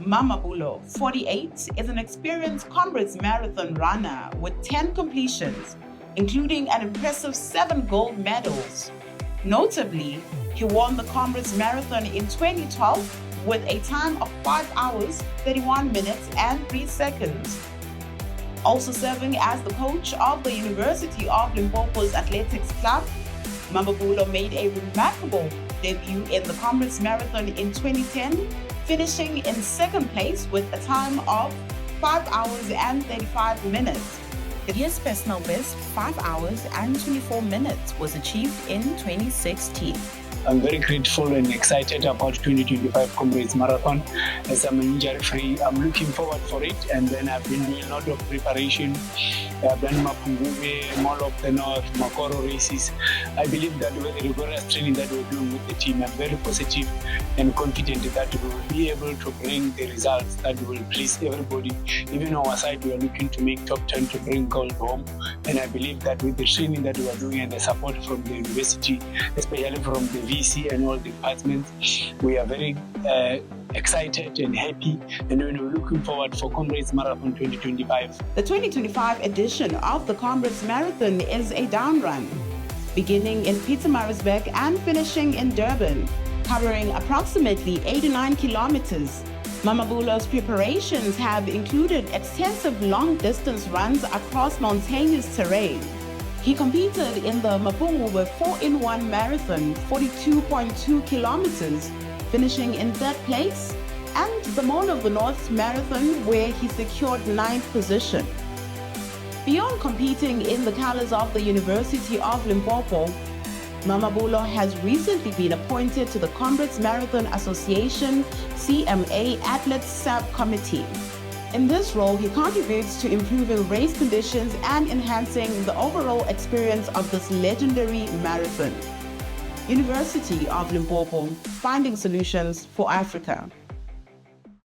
Mamabolo, 48, is an experienced Comrades Marathon runner with 10 completions, including an impressive 7 gold medals. Notably, he won the Comrades Marathon in 2012 with a time of 5 hours, 31 minutes and 3 seconds. Also serving as the coach of the University of Limpopo's athletics club, Mamabolo made a remarkable debut in the Comrades Marathon in 2010, finishing in second place with a time of 5 hours and 35 minutes. His personal best, 5 hours and 24 minutes, was achieved in 2016. I'm very grateful and excited about 2025 Comrades Marathon. As I'm injury-free, I'm looking forward for it, and then I've been doing a lot of preparation. I've done Mapungube, Mall of the North, Makoro races. I believe that with the rigorous training that we're doing with the team, I'm very positive and confident that we will be able to bring the results that will please everybody. Even on our side, we are looking to make top 10 to bring gold home. And I believe that with the training that we are doing and the support from the university, especially from the VC and all the departments, we are very excited and happy, and we're looking forward for Comrades Marathon 2025. The 2025 edition of the Comrades Marathon is a down run, beginning in Pietermaritzburg and finishing in Durban, covering approximately 89 kilometers. Mamabolo's preparations have included extensive long-distance runs across mountainous terrain. He competed in the Mapungube 4-in-1 Marathon, 42.2 kilometers, finishing in third place, and the Mall of the North Marathon, where he secured 9th position. Beyond competing in the colors of the University of Limpopo, Mamabolo has recently been appointed to the Comrades Marathon Association 𝐂𝐸 Athletes Subcommittee. In this role, he contributes to improving race conditions and enhancing the overall experience of this legendary marathon. University of Limpopo, finding solutions for Africa.